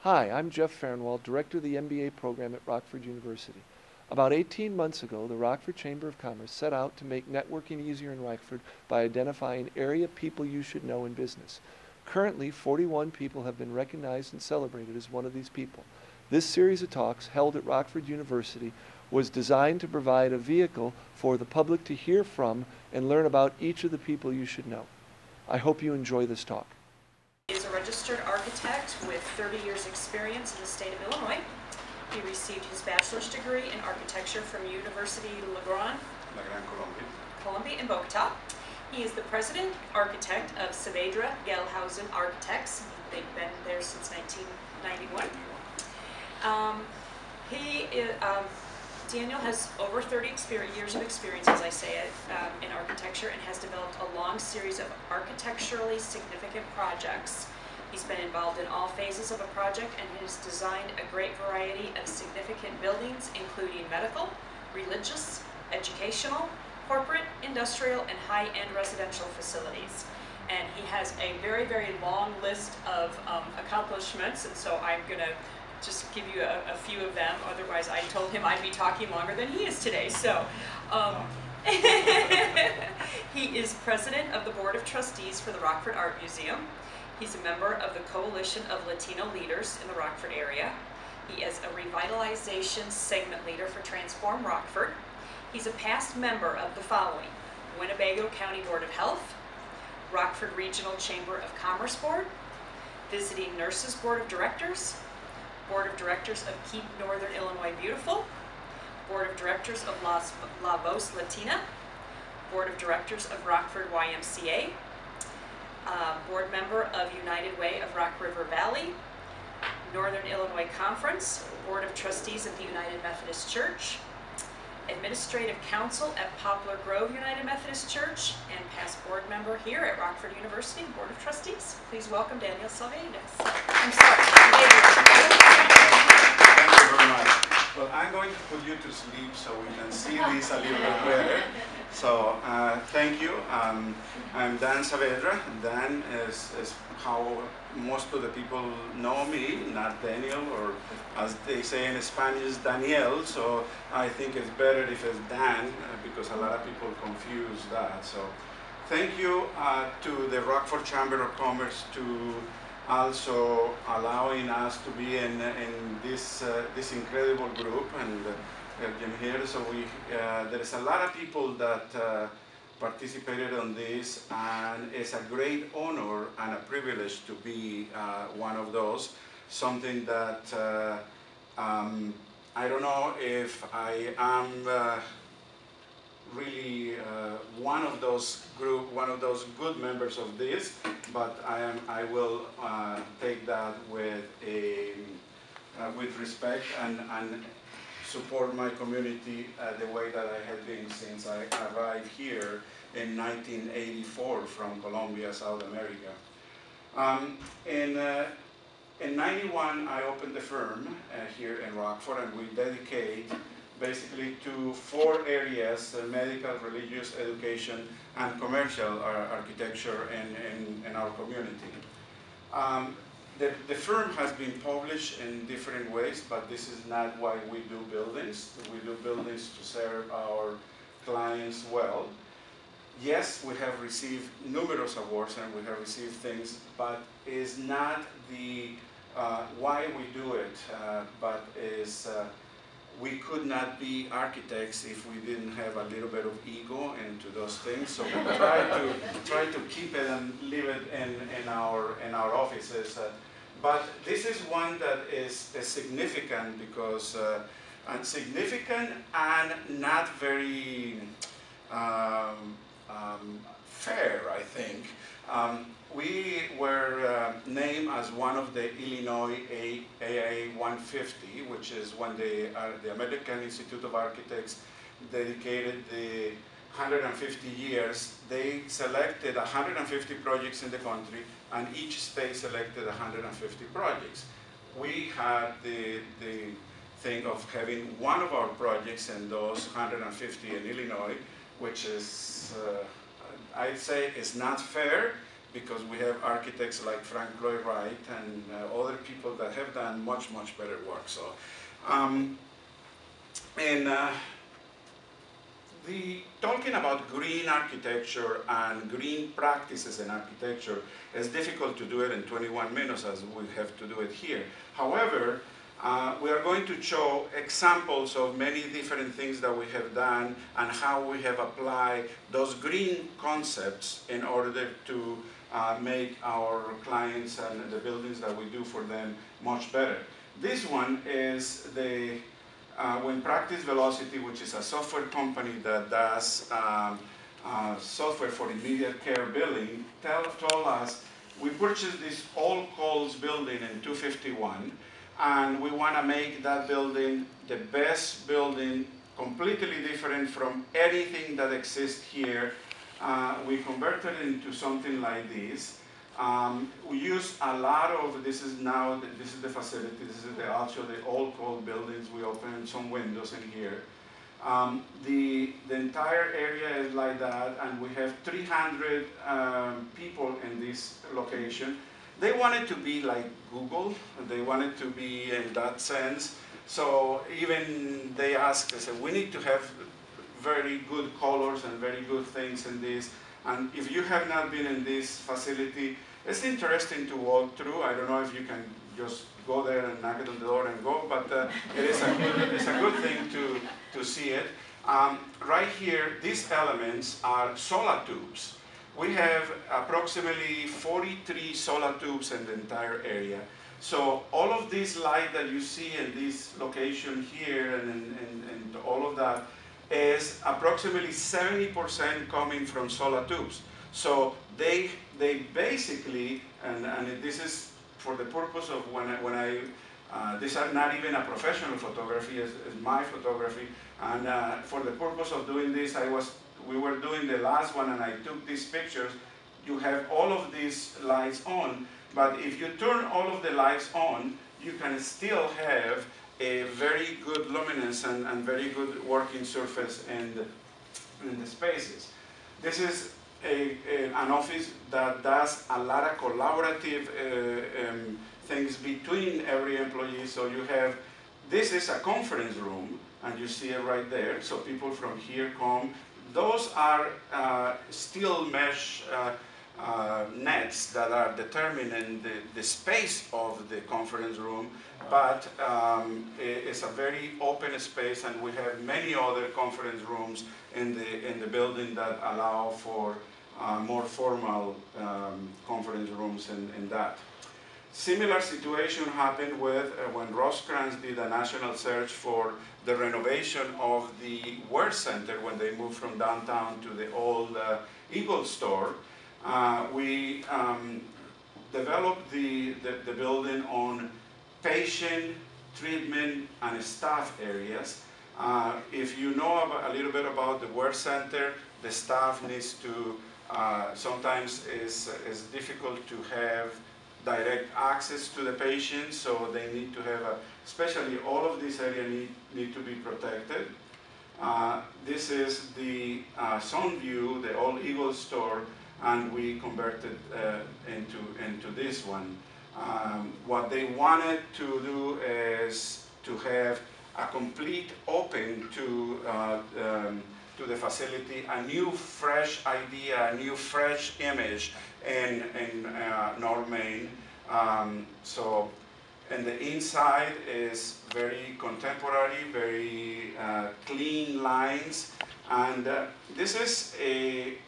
Hi, I'm Jeff Farnwell, Director of the MBA program at Rockford University. About 18 months ago, the Rockford Chamber of Commerce set out to make networking easier in Rockford by identifying area people you should know in business. Currently, 41 people have been recognized and celebrated as one of these people. This series of talks, held at Rockford University, was designed to provide a vehicle for the public to hear from and learn about each of the people you should know. I hope you enjoy this talk. He is a registered architect with 30 years experience in the state of Illinois. He received his bachelor's degree in architecture from University La Grande, Colombia in Bogota. He is the president architect of Saavedra Gehlhausen Architects. They've been there since 1991. Daniel has over 30 years of experience, as I say it, in architecture, and has developed a long series of architecturally significant projects. He's been involved in all phases of a project and has designed a great variety of significant buildings, including medical, religious, educational, corporate, industrial, and high-end residential facilities. And he has a very, very long list of accomplishments, and so I'm going to just give you a few of them. Otherwise, I told him I'd be talking longer than he is today. So, he is president of the Board of Trustees for the Rockford Art Museum. He's a member of the Coalition of Latino Leaders in the Rockford area. He is a revitalization segment leader for Transform Rockford. He's a past member of the following: Winnebago County Board of Health, Rockford Regional Chamber of Commerce Board, Visiting Nurses Board of Directors, Board of Directors of Keep Northern Illinois Beautiful, Board of Directors of La Voz Latina, Board of Directors of Rockford YMCA, Board member of United Way of Rock River Valley, Northern Illinois Conference, Board of Trustees of the United Methodist Church, Administrative Council at Poplar Grove United Methodist Church, and past board member here at Rockford University Board of Trustees. Please welcome Daniel Saavedra. I'm sorry. Thank you very much. Well, I'm going to put you to sleep so we can see this a little bit better. So, thank you. I'm Dan Saavedra. Dan is how most of the people know me, not Daniel, or as they say in Spanish, Daniel. So I think it's better if it's Dan, because a lot of people confuse that. So thank you to the Rockford Chamber of Commerce to also allowing us to be in this incredible group and here. So there's a lot of people that participated on this, and it's a great honor and a privilege to be one of those. Something that I don't know if I am really one of those good members of this, but I will take that with respect and support my community the way that I have been since I arrived here in 1984 from Colombia, South America. In 91, I opened the firm here in Rockford, and we dedicate basically to 4 areas: medical, religious, education, and commercial architecture in our community. The firm has been published in different ways, but this is not why we do buildings. We do buildings to serve our clients well. Yes, we have received numerous awards and we have received things, but it's not the why we do it, but is we could not be architects if we didn't have a little bit of ego into those things. So we try to keep it and leave it in our offices. But this is one that is significant because significant and not very fair, I think. We were named as one of the Illinois AA 150, which is when the American Institute of Architects dedicated the 150 years. They selected 150 projects in the country, and each state selected 150 projects. We had the thing of having one of our projects in those 150 in Illinois, which is, I'd say, is not fair, because we have architects like Frank Lloyd Wright and other people that have done much, much better work. So, talking about green architecture and green practices in architecture is difficult to do it in 21 minutes as we have to do it here. However, we are going to show examples of many different things that we have done and how we have applied those green concepts in order to make our clients and the buildings that we do for them much better. This one is the When Practice Velocity, which is a software company that does software for immediate care billing, told us, we purchased this All Calls building in 251, and we want to make that building the best building, completely different from anything that exists here. We converted it into something like this. We use a lot of, this is the facility, this is also the All Call buildings. We opened some windows in here. The entire area is like that, and we have 300 people in this location. They wanted to be like Google. They wanted to be in that sense. So even they asked, they said, we need to have very good colors and very good things in this. And if you have not been in this facility, it's interesting to walk through. I don't know if you can just go there and knock it on the door and go, but it's a good thing to see it. Right here, these elements are solar tubes. We have approximately 43 solar tubes in the entire area. So all of this light that you see in this location here and all of that is approximately 70% coming from solar tubes. So they basically, and this is for the purpose of these are not even a professional photography, it's my photography, and for the purpose of doing this, we were doing the last one and I took these pictures. You have all of these lights on, but if you turn all of the lights on, you can still have a very good luminance and very good working surface in the spaces. This is an office that does a lot of collaborative things between every employee. So you have, this is a conference room, and you see it right there. So people from here come. Those are steel mesh nets that are determining the space of the conference room, but it's a very open space, and we have many other conference rooms in the building that allow for more formal conference rooms in that. Similar situation happened with when Rosecrans did a national search for the renovation of the Ware Center when they moved from downtown to the old Eagle store. We developed the building on patient, treatment, and staff areas. If you know a little bit about the Ware Center, the staff needs to, sometimes it's difficult to have direct access to the patients, so they need to have especially all of this area need to be protected. This is the Sun View, the old Eagle store, and we converted into this one. What they wanted to do is to have a complete open to the facility, a new fresh idea, a new fresh image in North Main. And the inside is very contemporary, very clean lines, and this is a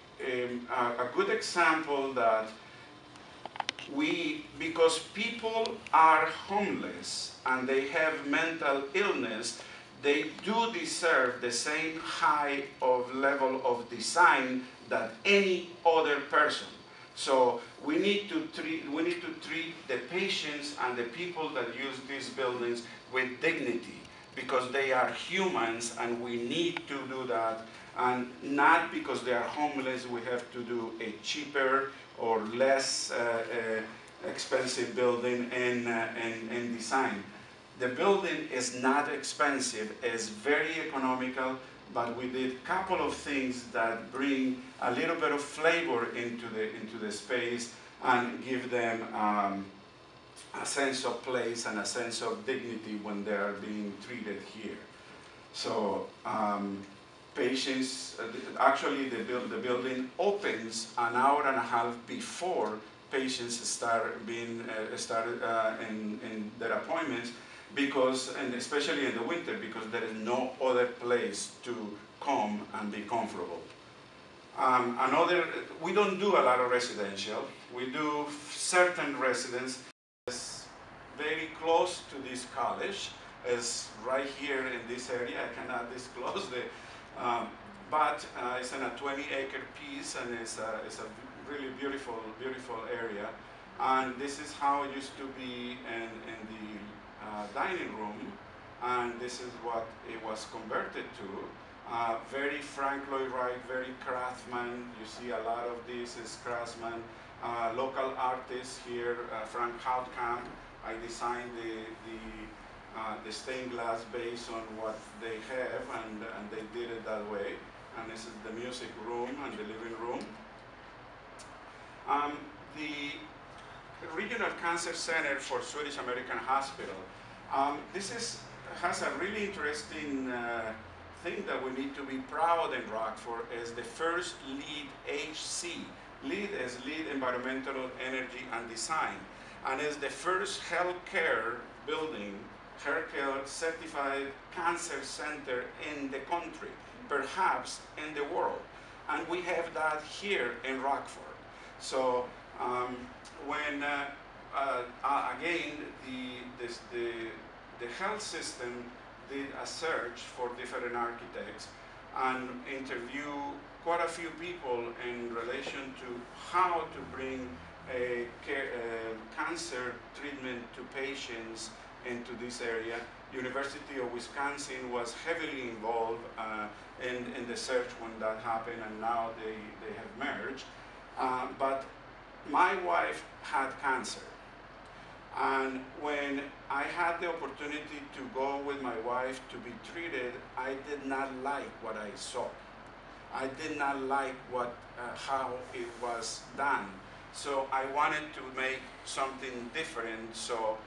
good example that because people are homeless and they have mental illness, they do deserve the same high of level of design that any other person. So we need to treat the patients and the people that use these buildings with dignity, because they are humans and we need to do that. And not because they are homeless, we have to do a cheaper or less expensive building in design. The building is not expensive, it's very economical. but we did a couple of things that bring a little bit of flavor into the space and give them a sense of place and a sense of dignity when they are being treated here. So patients, actually the building opens an hour and a half before patients start being started in their appointments, because, and especially in the winter, because there is no other place to come and be comfortable. We don't do a lot of residential. We do certain residents. Very close to this college, is right here in this area. I cannot disclose the, but it's in a 20-acre piece, and it's a really beautiful area. And this is how it used to be in the dining room, and this is what it was converted to. Very Frank Lloyd Wright, very craftsman. You see a lot of this is craftsman. Local artists here, Frank Houtkamp. I designed the stained glass based on what they have, and they did it that way. And this is the music room and the living room. The Regional Cancer Center for Swedish American Hospital. This has a really interesting thing that we need to be proud in Rockford, is the first LEED HC. LEED is Lead Environmental Energy and Design, and is the first healthcare building, healthcare certified cancer center in the country, perhaps in the world. And we have that here in Rockford. So when again the health system did a search for different architects and interview quite a few people in relation to how to bring cancer treatment to patients into this area. University of Wisconsin was heavily involved in the search when that happened, and now they have merged. But my wife had cancer, and when I had the opportunity to go with my wife to be treated, I did not like what I saw. I did not like how it was done. So I wanted to make something different, so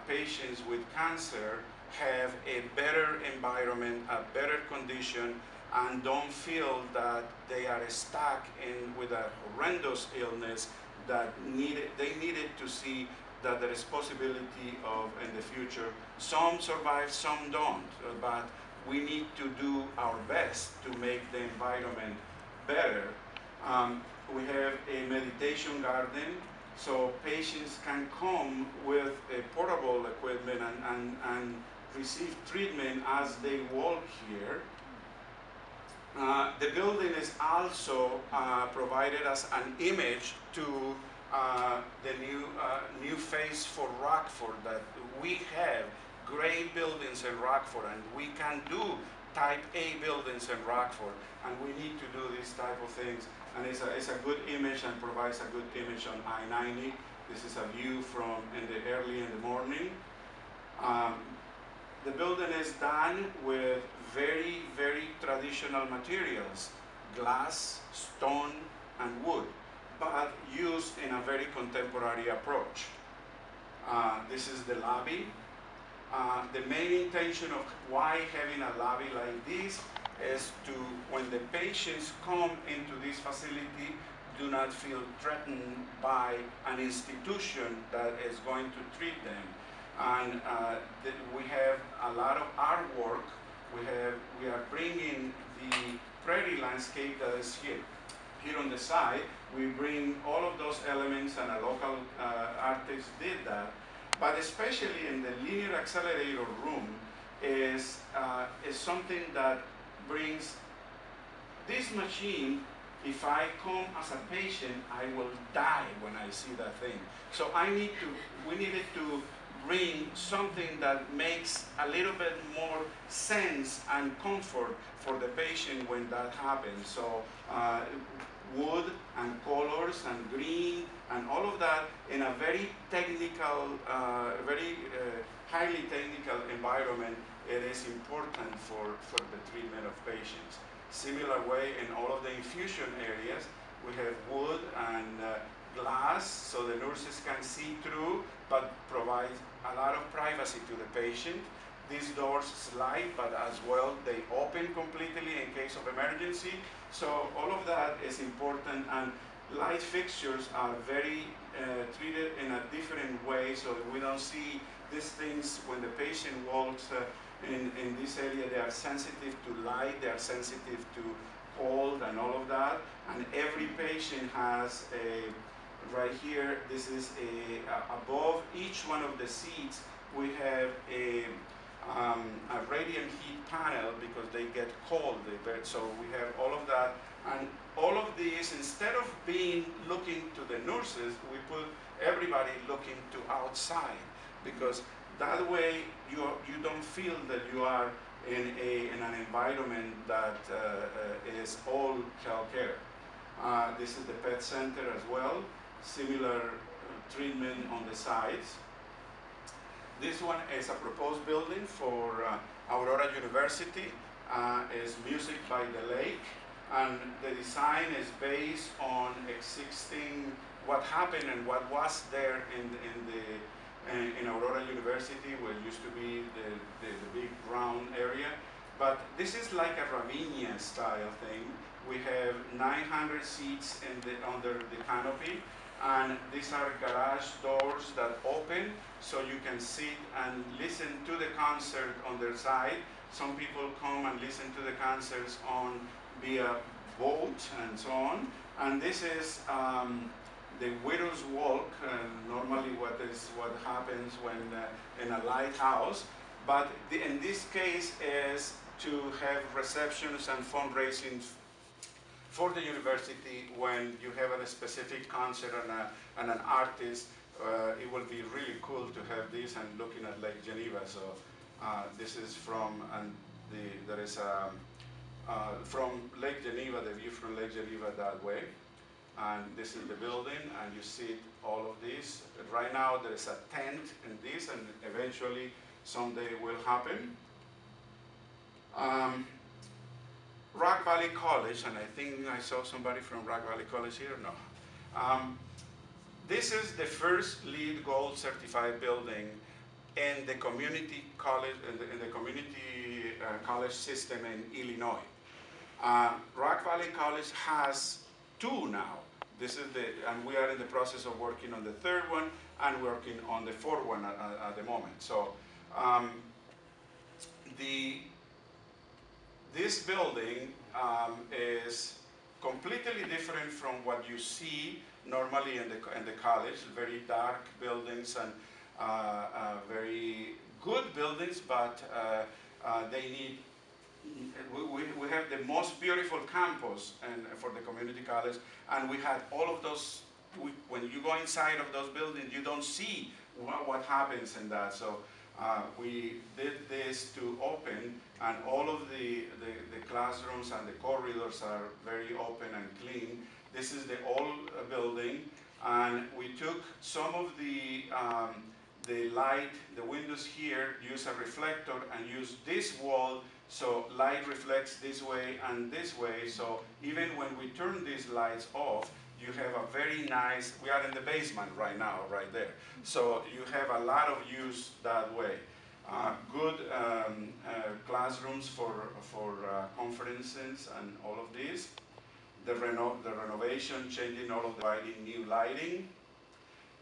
patients with cancer have a better environment, a better condition, and don't feel that they are stuck with a horrendous illness that they needed to see that there is possibility of in the future. Some survive, some don't, but we need to do our best to make the environment better. We have a meditation garden, so patients can come with a portable equipment and receive treatment as they walk here. The building is also provided as an image to the new face for Rockford, that we have great buildings in Rockford, and we can do type A buildings in Rockford, and we need to do these type of things. And it's a good image and provides a good image on I-90. This is a view from early in the morning. The building is done with very, very traditional materials, glass, stone, and wood, but used in a very contemporary approach. This is the lobby. The main intention of why having a lobby like this is to, when the patients come into this facility, do not feel threatened by an institution that is going to treat them. And we have a lot of artwork. We are bringing the prairie landscape that is here on the side. We bring all of those elements, and a local artist did that. But especially in the linear accelerator room is something that brings this machine. If I come as a patient, I will die when I see that thing. So we needed to bring something that makes a little bit more sense and comfort for the patient when that happens. So wood and colors and green and all of that in a very technical, very highly technical environment it is important for the treatment of patients. Similar way in all of the infusion areas, we have wood and glass so the nurses can see through, but provide a lot of privacy to the patient. These doors slide, but as well they open completely in case of emergency. So all of that is important, and light fixtures are very treated in a different way, so we don't see these things when the patient walks in this area. They are sensitive to light, they are sensitive to cold and all of that. And every patient has a, right here, this is above each one of the seats, we have a radiant heat panel because they get cold. So we have all of that. And all of these, instead of looking to the nurses, we put everybody looking to outside, because that way you don't feel that you are in an environment that is all healthcare. This is the pet center as well. Similar treatment on the sides. This one is a proposed building for Aurora University. Is Music by the Lake, and the design is based on existing what happened and what was there in Aurora University, where it used to be the big round area. But this is like a Ravinia style thing. We have 900 seats under the canopy, and these are garage doors that open so you can sit and listen to the concert on their side. Some people come and listen to the concerts via boat and so on. And this is the Widow's Walk, normally what happens when in a lighthouse. But in this case is to have receptions and fundraising for the university. When you have a specific concert and an artist, it will be really cool to have this and looking at Lake Geneva. So this is from, from Lake Geneva, the view from Lake Geneva that way. And this is the building, and you see all of this. Right now there is a tent in this, and eventually someday it will happen. Rock Valley College, and I think I saw somebody from Rock Valley College here, no. This is the first LEED Gold certified building in the community college, in the community college system in Illinois. Rock Valley College has 2 now. This is and we are in the process of working on the 3rd one and working on the 4th one at the moment. So this building is completely different from what you see normally in the college. Very dark buildings and very good buildings, but they need. We have the most beautiful campus for the community college, and we had all of those. When you go inside of those buildings, you don't see what happens in that. So we did this to open, and all of the classrooms and the corridors are very open and clean. This is the old building, and we took some of the light, the windows here, use a reflector and use this wall so light reflects this way and this way. So even when we turn these lights off, you have a very nice, we are in the basement right now, right there. So you have a lot of use that way. Good classrooms for conferences and all of these. The renovation, changing all of the lighting, new lighting.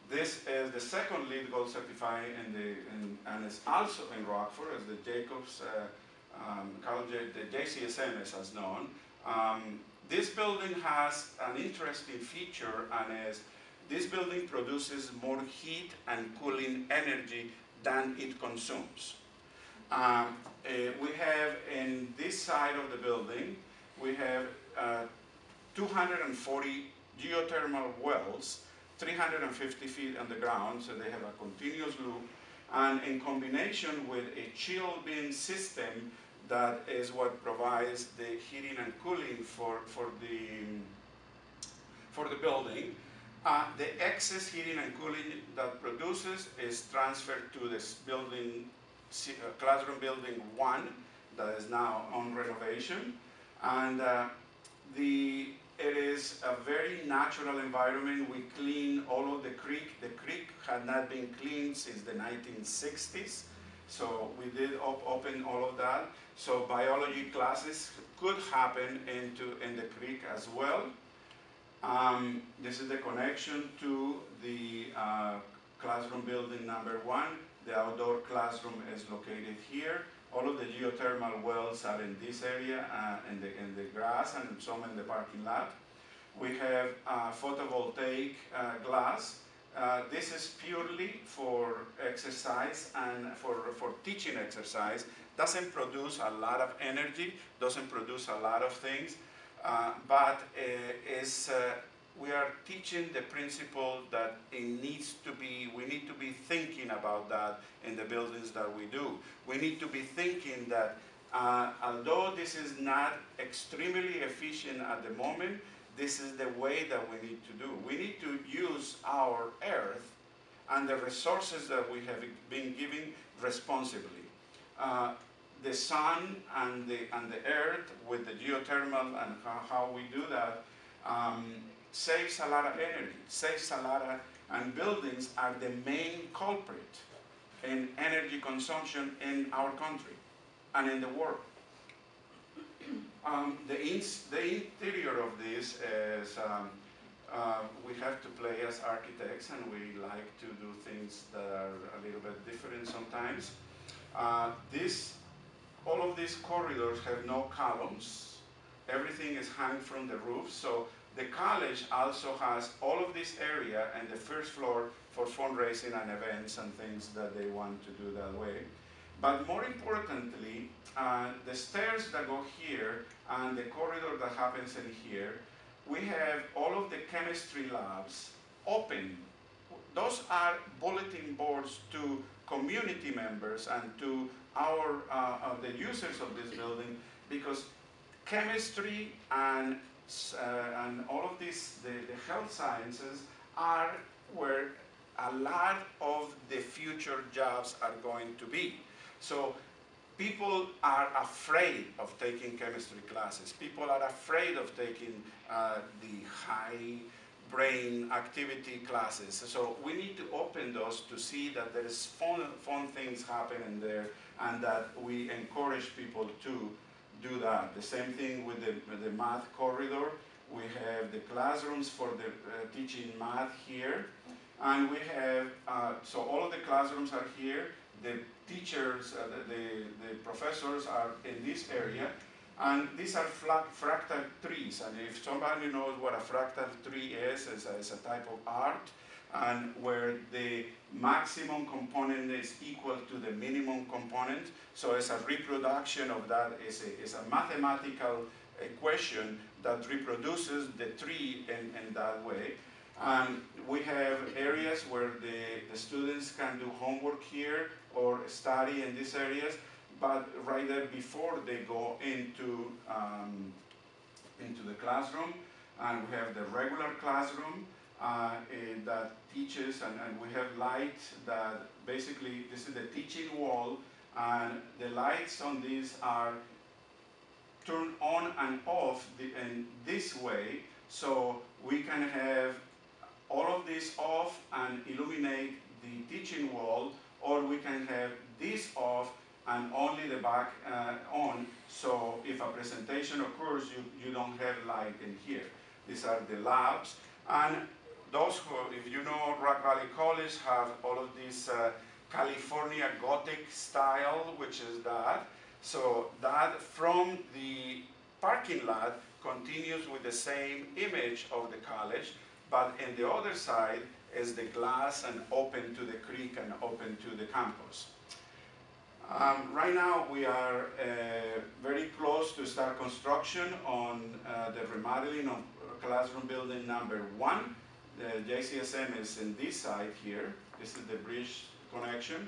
This is the second LEED Gold certified and it's also in Rockford as the Jacobs College, the JCSM as known. This building has an interesting feature, and this building produces more heat and cooling energy than it consumes. We have in this side of the building, we have 240 geothermal wells, 350 feet underground, so they have a continuous loop, and in combination with a chill bin system, that is what provides the heating and cooling for the building. The excess heating and cooling that produces is transferred to this building classroom building 1 that is now on renovation. And it is a very natural environment. We clean all of the creek. The creek had not been cleaned since the 1960s. So we did open all of that. So biology classes could happen in the creek as well. This is the connection to the classroom building number 1. The outdoor classroom is located here. All of the geothermal wells are in this area, in the grass, and some in the parking lot. We have photovoltaic glass. This is purely for exercise and for teaching exercise. Doesn't produce a lot of energy, doesn't produce a lot of things, but we are teaching the principle that we need to be thinking about that in the buildings that we do. We need to be thinking that although this is not extremely efficient at the moment, this is the way that we need to do. We need to use our earth and the resources that we have been given responsibly. The sun and the earth with the geothermal and how we do that saves a lot of energy, and buildings are the main culprit in energy consumption in our country and in the world. The interior of this is, we have to play as architects, and we like to do things that are a little bit different sometimes. All of these corridors have no columns. Everything is hung from the roof. So the college also has all of this area and the first floor for fundraising and events and things that they want to do that way. But more importantly, the stairs that go here and the corridor that happens in here, we have all of the chemistry labs open. Those are bulletin boards to community members and to the users of this building, because chemistry and all of these, the health sciences, are where a lot of the future jobs are going to be. So people are afraid of taking chemistry classes. People are afraid of taking the high brain activity classes. So we need to open those to see that there is fun things happening there, and that we encourage people to do that. The same thing with the math corridor. We have the classrooms for the teaching math here, and we have, so all of the classrooms are here. The teachers, the professors are in this area, and these are fractal trees. And if somebody knows what a fractal tree is, it's a type of art, and where the maximum component is equal to the minimum component. So it's a reproduction of that. It's a mathematical equation that reproduces the tree in that way. And we have areas where the students can do homework here or study in these areas, but right there before they go into the classroom. And we have the regular classroom that teaches, and we have light that basically, this is the teaching wall, and the lights on these are turned on and off in this way, so we can have all of this off and illuminate the teaching wall, or we can have this off and only the back on, so if a presentation occurs, you don't have light in here. These are the labs, and those who, if you know Rock Valley College, have all of this California Gothic style, which is that. So that from the parking lot continues with the same image of the college, but in the other side is the glass and open to the creek and open to the campus. Right now we are very close to start construction on the remodeling of classroom building number 1. The JCSM is in this side here. This is the bridge connection.